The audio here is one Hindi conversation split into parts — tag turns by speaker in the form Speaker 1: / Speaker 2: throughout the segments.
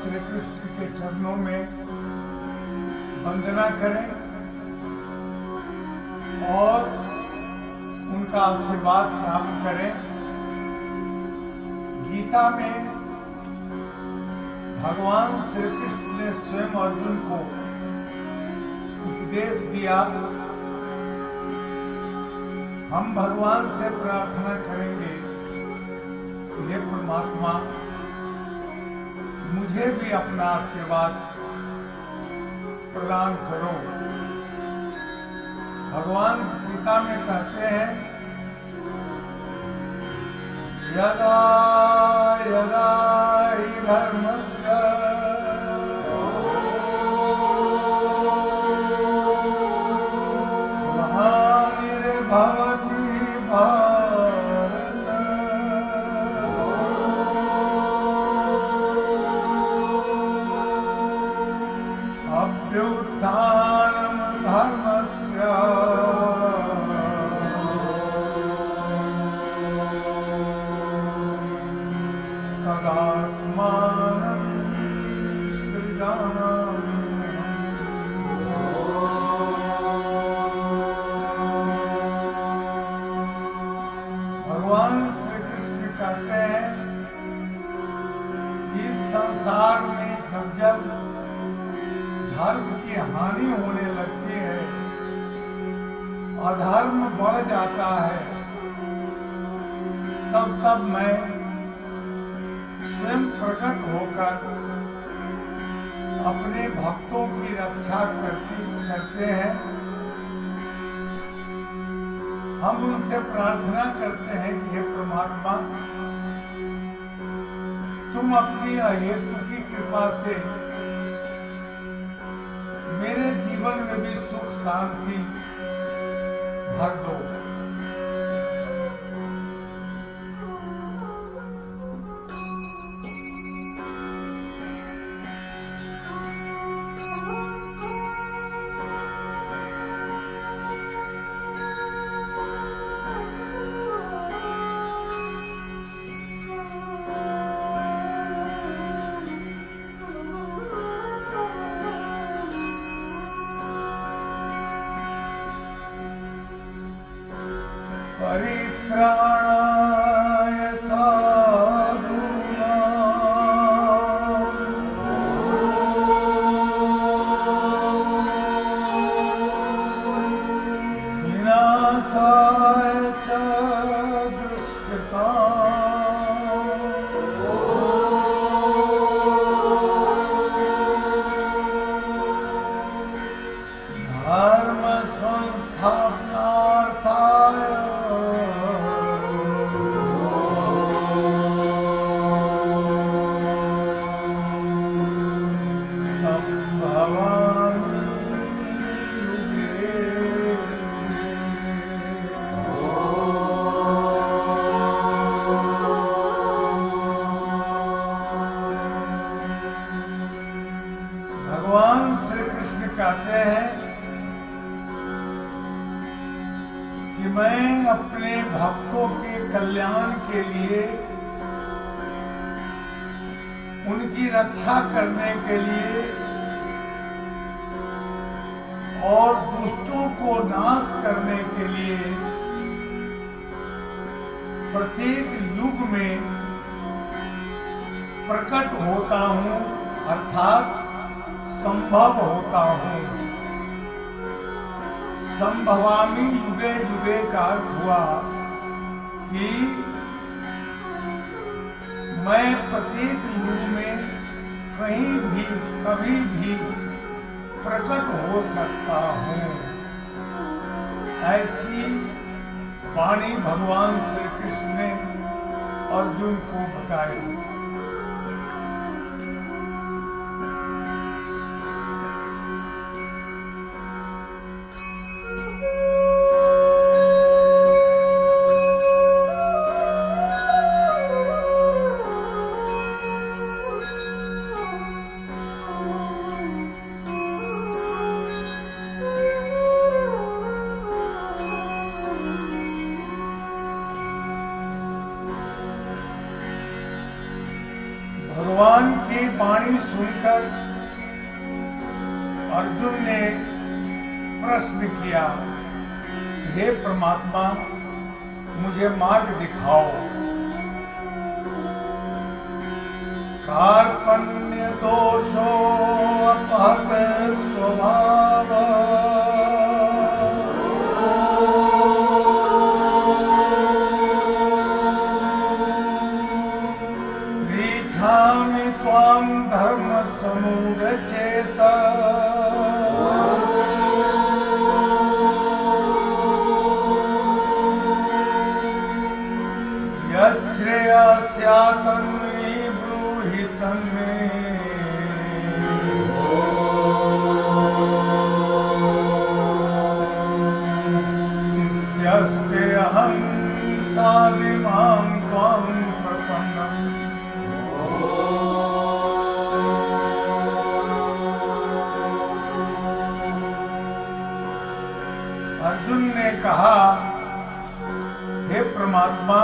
Speaker 1: श्री कृष्ण के चरणों में वंदना करें और उनका आशीर्वाद प्राप्त करें। गीता में भगवान श्री कृष्ण ने स्वयं अर्जुन को उपदेश दिया। हम भगवान से प्रार्थना करेंगे कि हे परमात्मा, मुझे भी अपना आशीर्वाद प्रदान करो। भगवान गीता में कहते हैं, यदा यदा हि धर्मस्य ग्लानिर्भवति भारत अभ्युत्थानं धर्मस्य तदात्मानं सृजाम्यहम्। भगवान श्री कृष्ण कहते हैं कि इस संसार में जब जब धर्म की हानि होने लगती है, अधर्म बढ़ जाता है, तब तब मैं स्वयं प्रकट होकर अपने भक्तों की रक्षा करते हैं। हम उनसे प्रार्थना करते हैं कि हे परमात्मा, तुम अपनी अहेतु की कृपा से मेरे जीवन में भी सुख शांति भर दो। परित्राणाय साधूनां विनाशाय च दुष्कृताम् धर्म संस्थापनार्थाय भगवान श्री कृष्ण कहते हैं कि मैं अपने भक्तों के कल्याण के लिए, उनकी रक्षा करने के लिए और दुष्टों को नाश करने के लिए प्रत्येक युग में प्रकट होता हूँ, अर्थात संभव होता हूँ। संभवामि युगे युगे का अर्थ हुआ कि मैं प्रत्येक युग में कहीं भी कभी भी प्रकट हो सकता हूँ। ऐसी वाणी भगवान श्री कृष्ण ने अर्जुन को बताई। भगवान की की वाणी सुनकर अर्जुन ने प्रश्न किया, हे परमात्मा, मुझे मार्ग दिखाओ। कार्पण्य दोषो अपहत स्वभाव, पृच्छामि त्वां धर्म समूढचेता, यच्छ्रेयस्यात्मनि ब्रूहि तन्मे, शिष्यस्तेऽहं साधिमां त्वां प्रपन्नम्। अर्जुन ने कहा, हे परमात्मा,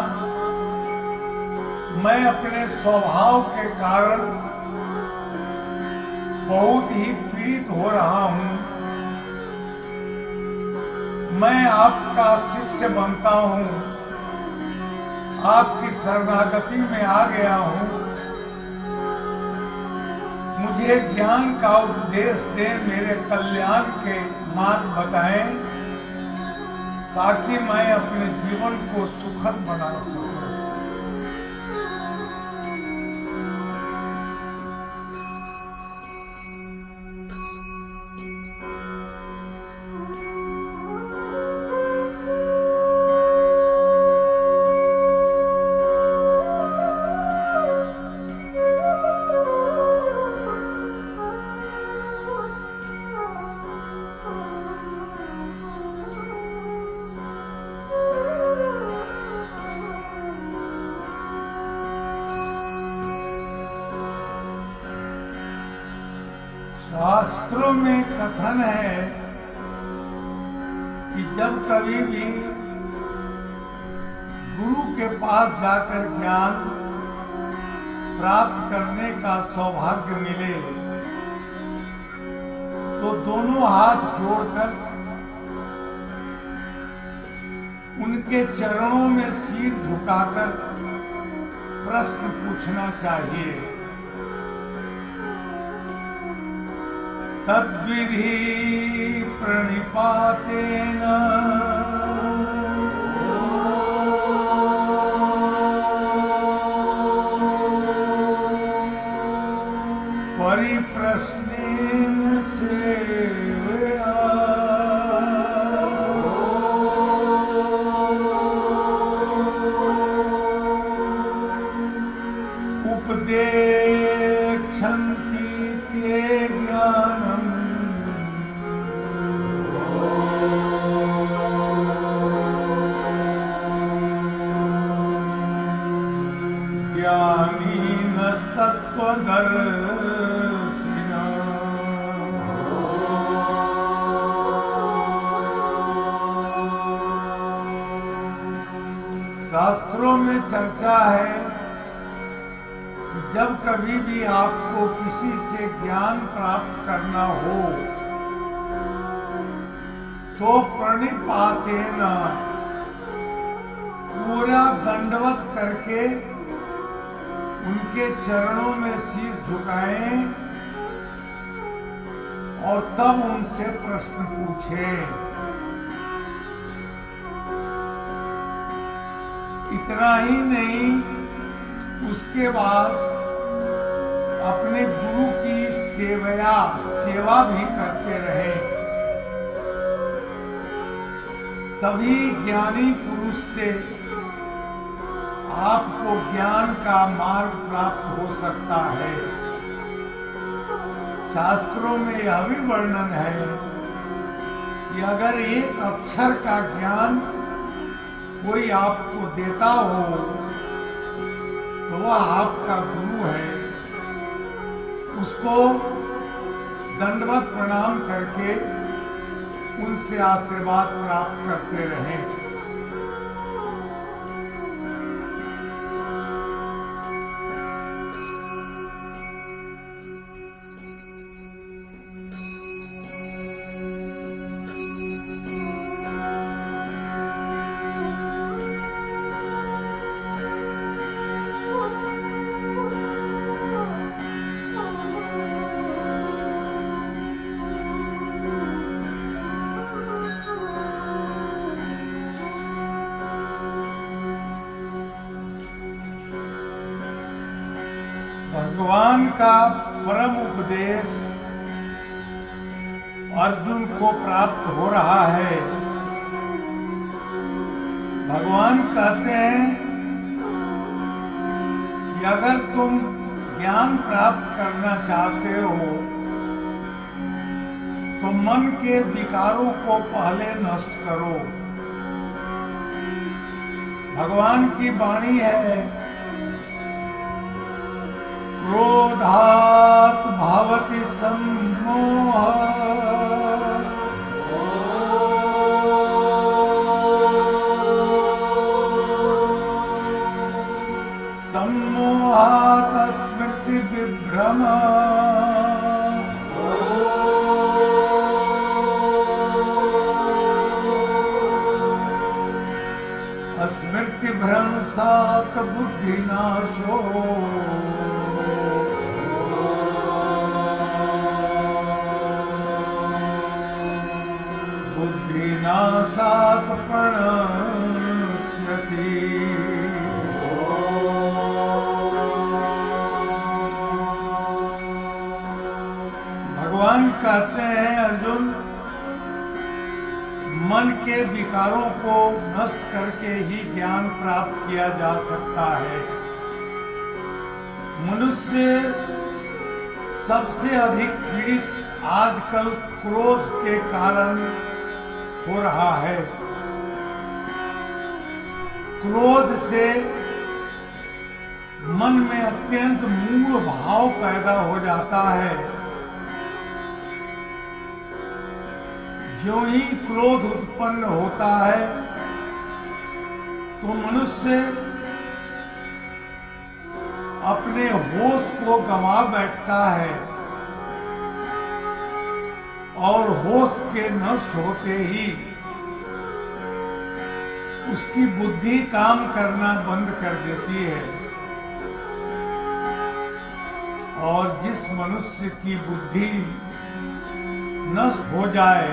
Speaker 1: मैं अपने स्वभाव के कारण बहुत ही पीड़ित हो रहा हूं। मैं आपका शिष्य बनता हूं, आपकी शरणागति में आ गया हूं। मुझे ज्ञान का उपदेश दे, मेरे कल्याण के मार्ग बताएं, ताकि मैं अपने जीवन को सुखद बना सकूं। शास्त्रों में कथन है कि जब कभी भी गुरु के पास जाकर ज्ञान प्राप्त करने का सौभाग्य मिले तो दोनों हाथ जोड़कर उनके चरणों में सिर झुकाकर प्रश्न पूछना चाहिए। तद्विधि प्रणिपातेन परिप्रश्नेन सेवया उपदेक्षन्ति ते ज्ञानम् ज्ञानिनस्तत्त्वदर्शिनः। शास्त्रों में चर्चा है कि जब कभी भी आपको किसी से ज्ञान प्राप्त करना हो तो प्रणिपातेन पूरा दंडवत करके उनके चरणों में शीश झुकाएं और तब उनसे प्रश्न पूछें। इतना ही नहीं, उसके बाद अपने गुरु की सेवा भी करते रहे, तभी ज्ञानी पुरुष से आपको ज्ञान का मार्ग प्राप्त हो सकता है। शास्त्रों में यह भी वर्णन है कि अगर एक अक्षर का ज्ञान कोई आपको देता हो तो वह आपका गुरु है। उसको दंडवत प्रणाम करके उनसे आशीर्वाद प्राप्त करते रहें। भगवान का परम उपदेश अर्जुन को प्राप्त हो रहा है। भगवान कहते हैं कि अगर तुम ज्ञान प्राप्त करना चाहते हो तो मन के विकारों को पहले नष्ट करो। भगवान की वाणी है, क्रोधात् भवति सम्मोहः सम्मोहात् स्मृतिविभ्रमः स्मृतिभ्रंशात् बुद्धिनाशो बुद्धिनाशात् प्रणश्यति। भगवान कहते हैं अर्जुन, मन के विकारों को नष्ट करके ही ज्ञान प्राप्त किया जा सकता है। मनुष्य सबसे अधिक पीड़ित आजकल क्रोध के कारण हो रहा है। क्रोध से मन में अत्यंत मूढ़ भाव पैदा हो जाता है। ज्यों ही क्रोध उत्पन्न होता है तो मनुष्य अपने होश को गंवा बैठता है और होश के नष्ट होते ही उसकी बुद्धि काम करना बंद कर देती है। और जिस मनुष्य की बुद्धि नष्ट हो जाए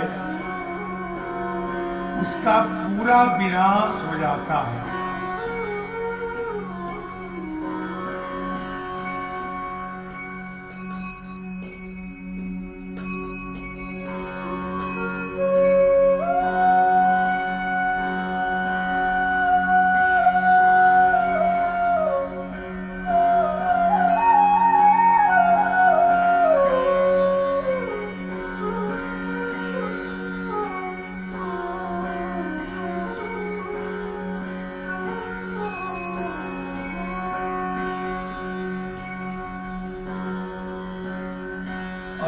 Speaker 1: उसका पूरा विनाश हो जाता है।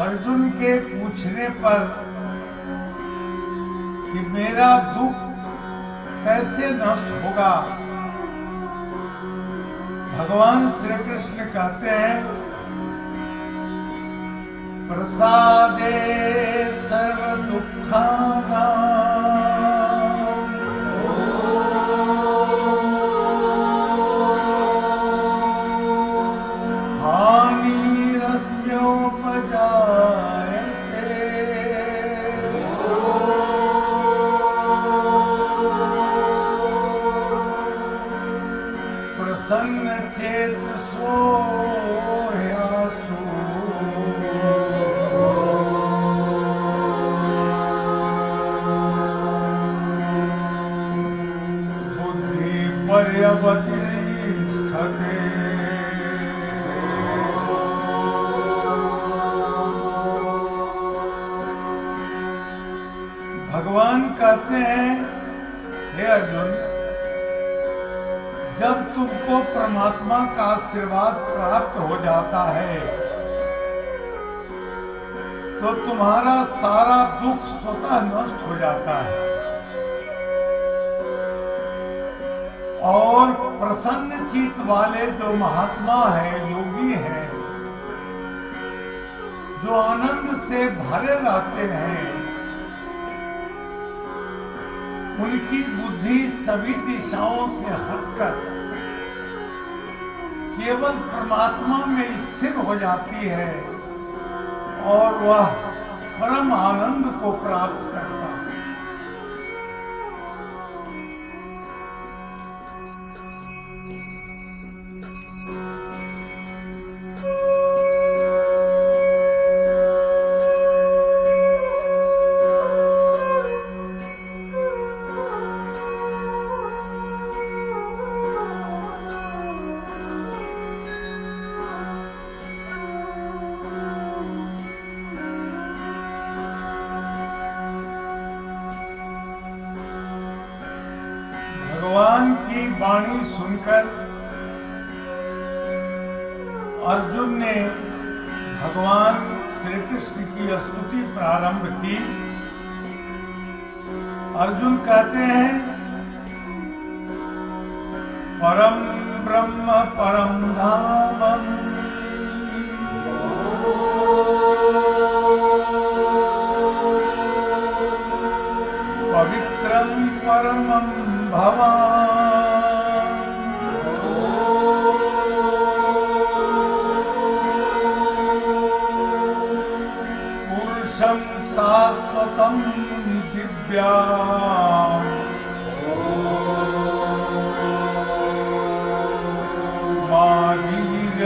Speaker 1: अर्जुन के पूछने पर कि मेरा दुख कैसे नष्ट होगा, भगवान श्री कृष्ण कहते हैं, प्रसादे सर्व दुखानां प्रसन्न चेत सोह्यासु बुद्धि पर्यवतिष्ठते। भगवान कहते हैं, हे अर्जुन, जब तुमको परमात्मा का आशीर्वाद प्राप्त हो जाता है तो तुम्हारा सारा दुख स्वतः नष्ट हो जाता है और प्रसन्न चित्त वाले जो महात्मा हैं, योगी हैं, जो आनंद से भरे रहते हैं, उनकी बुद्धि सभी दिशाओं से हटकर केवल परमात्मा में स्थिर हो जाती है और वह परम आनंद को प्राप्त करता है। की वाणी सुनकर अर्जुन ने भगवान श्री कृष्ण की स्तुति प्रारंभ की। अर्जुन कहते हैं, परम ब्रह्म परम धामम पवित्रम परमं भवान् पुरुषं शाश्वतं दिव्याम्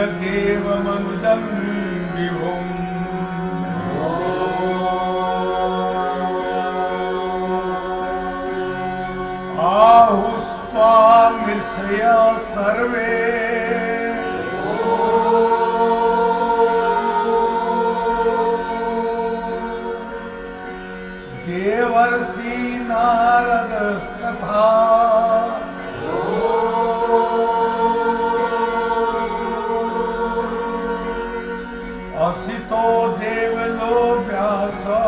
Speaker 1: मादीयदेवमनुजं विभुम् आहुस्त्वामिर्षय सर्वे देवर्षि नारदस्तथा असितो देवलो व्यासः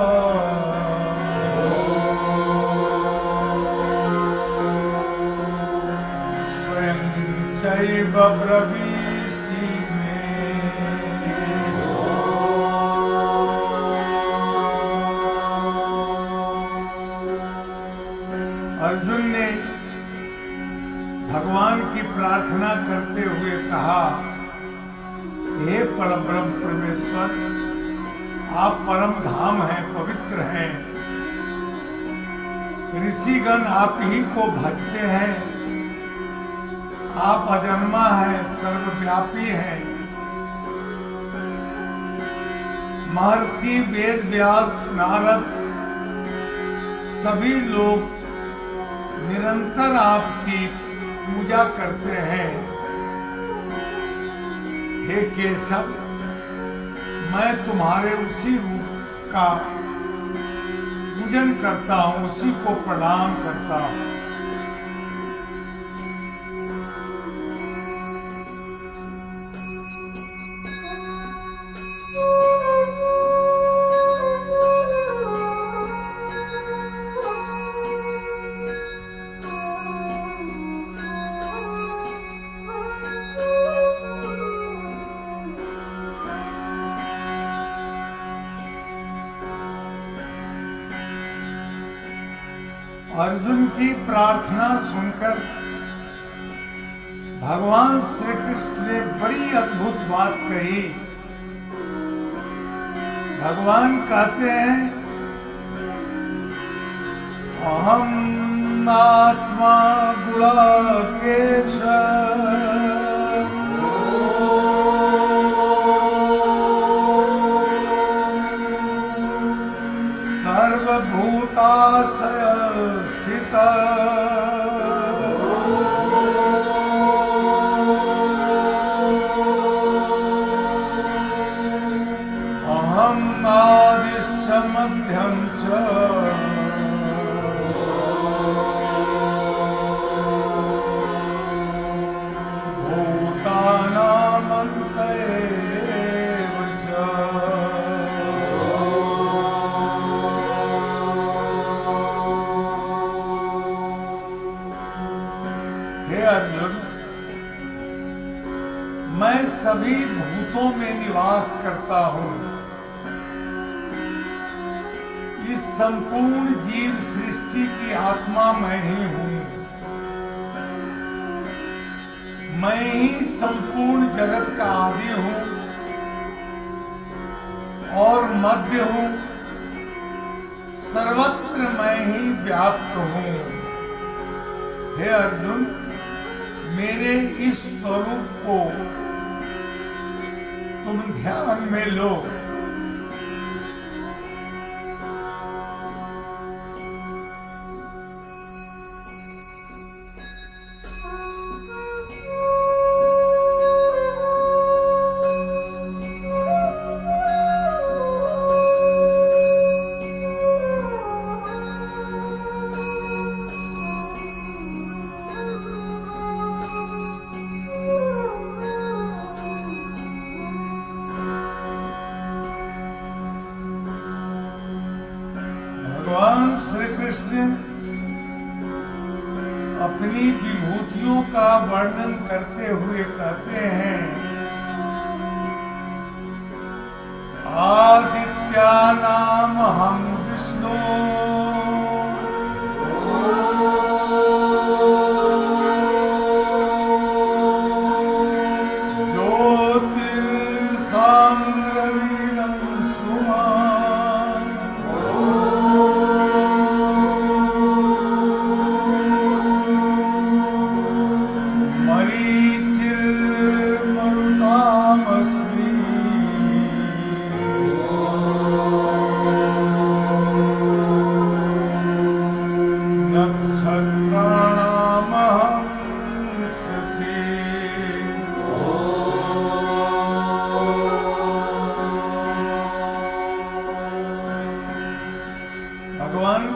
Speaker 1: चैव ब्रवीषि मे। अर्जुन ने भगवान की प्रार्थना करते हुए कहा, हे परब्रह्म परमेश्वर, आप परम धाम हैं, पवित्र हैं। ऋषिगण आप ही को भजते हैं। आप अजन्मा हैं, सर्वव्यापी हैं। महर्षि वेद व्यास नारद सभी लोग निरंतर आपकी पूजा करते हैं। हे केशव, मैं तुम्हारे उसी रूप का पूजन करता हूँ, उसी को प्रणाम करता हूँ। अर्जुन की प्रार्थना सुनकर भगवान श्री कृष्ण ने बड़ी अद्भुत बात कही। भगवान कहते हैं, अहम आत्मा गुणाकेश सर्वभूताशय स्थित अहम आदिश्च मध्यम च भूतानामन्त एव च। हे अर्जुन, मैं सभी भूतों में निवास करता हूँ। इस संपूर्ण जीव सृष्टि की आत्मा मैं ही हूँ। मैं ही संपूर्ण जगत का आदि हूँ और मध्य हूँ। सर्वत्र मैं ही व्याप्त हूँ। हे अर्जुन, मेरे इस स्वरूप को तुम ध्यान में लो। कृष्ण अपनी विभूतियों का वर्णन करते हुए कहते हैं, आदित्या नाम हम विष्णु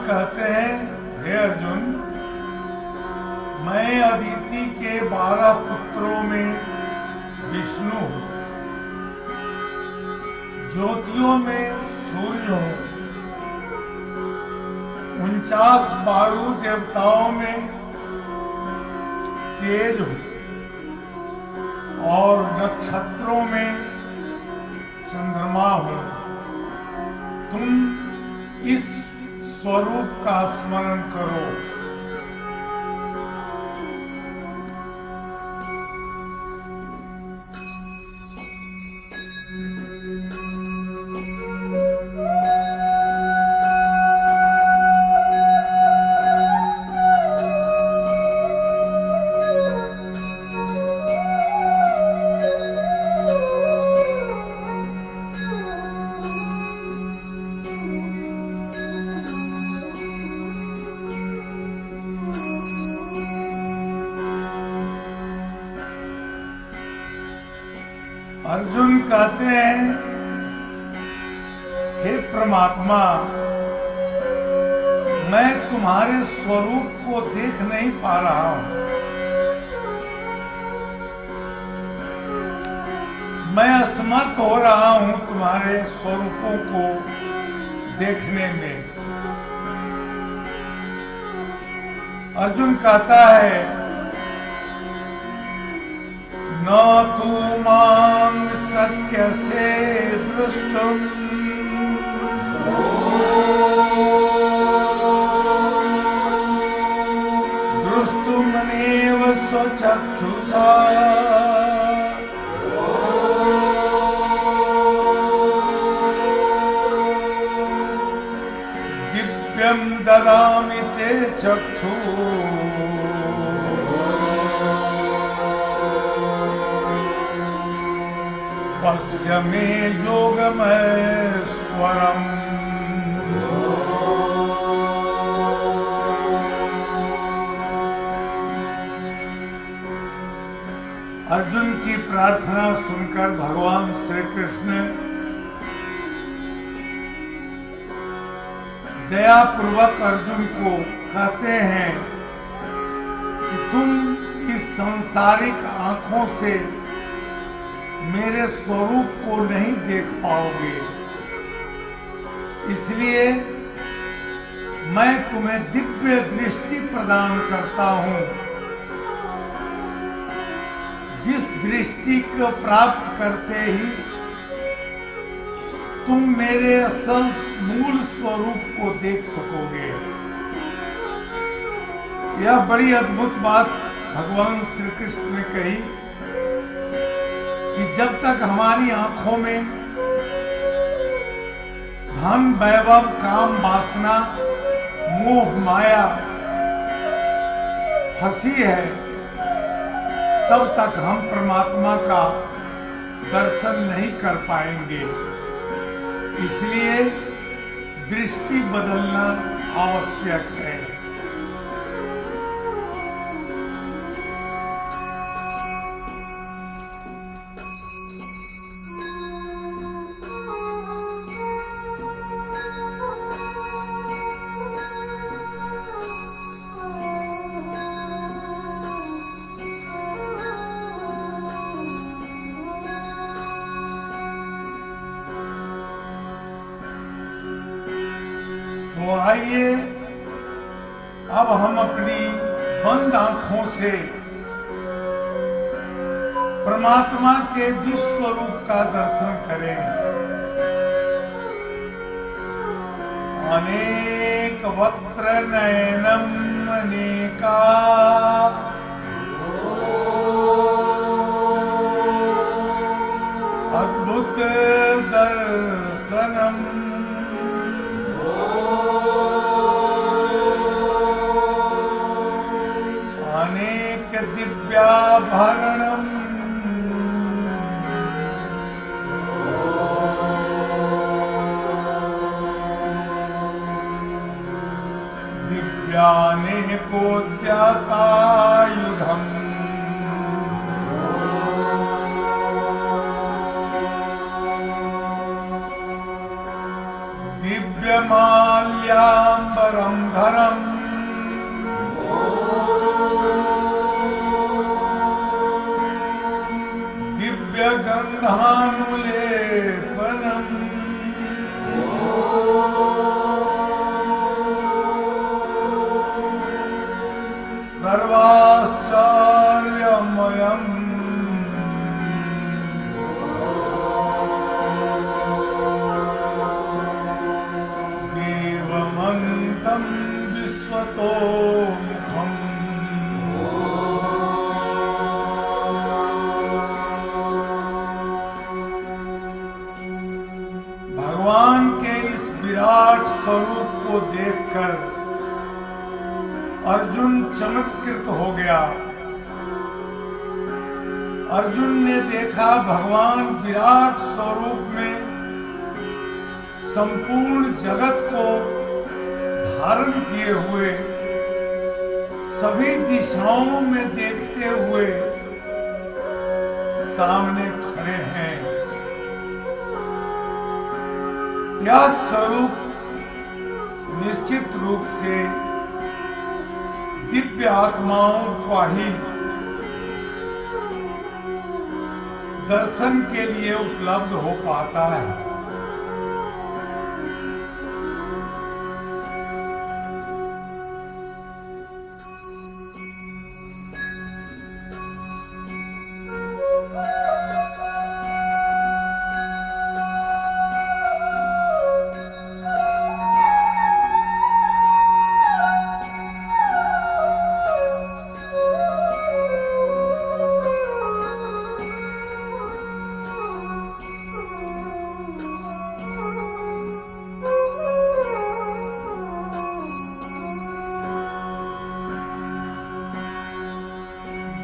Speaker 1: कहते हैं, हे अर्जुन, मैं अदिति के 12 पुत्रों में विष्णु हूँ, ज्योतियों में सूर्य हूँ, 49 वायु देवताओं में तेज हूँ और नक्षत्रों में चंद्रमा हूँ। तुम इस स्वरूप का स्मरण करो। अर्जुन कहते हैं, हे परमात्मा, मैं तुम्हारे स्वरूप को देख नहीं पा रहा हूं। मैं असमर्थ हो रहा हूं तुम्हारे स्वरूपों को देखने में। अर्जुन कहता है, न तू मांग सत्य से दृष्टुम दृष्टुमनेव स्वचक्षुषा दिव्यं ददामि ते चक्षु पश्य मे योगमैश्वरम्। अर्जुन की प्रार्थना सुनकर भगवान श्री कृष्ण दयापूर्वक अर्जुन को कहते हैं कि तुम इस सांसारिक आंखों से मेरे स्वरूप को नहीं देख पाओगे, इसलिए मैं तुम्हें दिव्य दृष्टि प्रदान करता हूं, जिस दृष्टि को प्राप्त करते ही तुम मेरे असल मूल स्वरूप को देख सकोगे। यह बड़ी अद्भुत बात भगवान श्री कृष्ण ने कही कि जब तक हमारी आंखों में धन, वैभव, काम, वासना, मोह, माया फंसी है, तब तक हम परमात्मा का दर्शन नहीं कर पाएंगे। इसलिए दृष्टि बदलना आवश्यक है। तो आइए अब हम अपनी बंद आंखों से परमात्मा के विश्व रूप का दर्शन करें। अनेक वक्त्र नयनम अनेका अद्भुत दर्शनम अनेक दिव्याभरणम दिव्यानेकोद्यतायुधम् दिव्यमाल्याम्बरं धरम् दिव्यगन्धानुलेपनम् सर्वाश्चर्यमयम् देवमन्तं विश्वतोमुखम् भगवान के इस विराट स्वरूप को देखकर अर्जुन चमत्कृत हो गया। अर्जुन ने देखा भगवान विराट स्वरूप में संपूर्ण जगत को धारण किए हुए सभी दिशाओं में देखते हुए सामने खड़े हैं। यह स्वरूप निश्चित रूप से दिव्य आत्माओं का ही दर्शन के लिए उपलब्ध हो पाता है।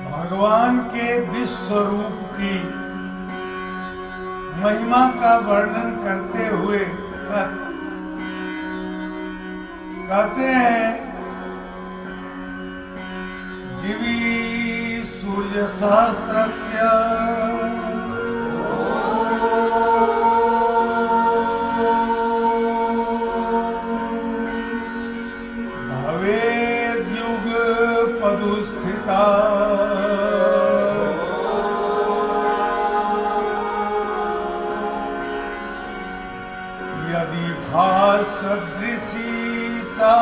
Speaker 1: भगवान के विश्व रूप की महिमा का वर्णन करते हुए कहते हैं, दिवि सूर्य सहस्रस्य भवेद् युगपदुस्थिता यदि भासदृशी सा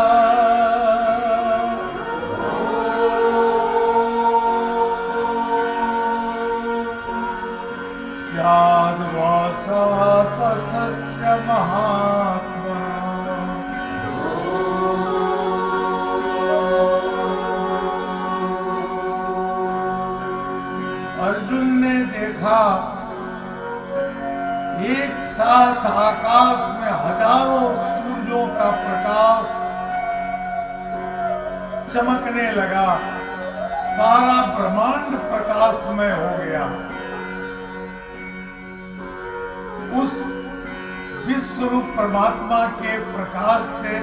Speaker 1: स्याद्वासा तस्य महात्मा। अर्जुन ने देखा एक साथ आकाश में हजारों सूर्यों का प्रकाश चमकने लगा, सारा ब्रह्मांड प्रकाशमय हो गया। उस विश्वरूप परमात्मा के प्रकाश से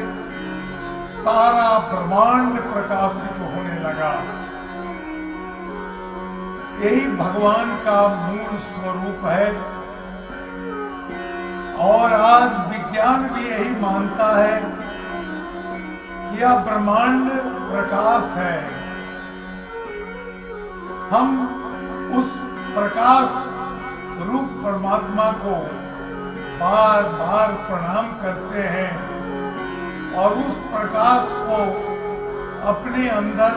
Speaker 1: सारा ब्रह्मांड प्रकाशित होने लगा। यही भगवान का मूल स्वरूप है और आज विज्ञान भी यही मानता है कि यह ब्रह्मांड प्रकाश है। हम उस प्रकाश रूप परमात्मा को बार बार प्रणाम करते हैं और उस प्रकाश को अपने अंदर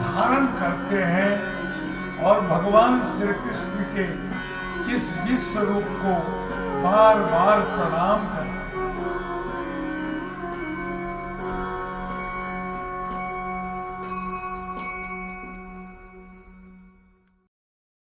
Speaker 1: धारण करते हैं और भगवान श्री कृष्ण के इस विश्व रूप को बार बार प्रणाम करते हैं।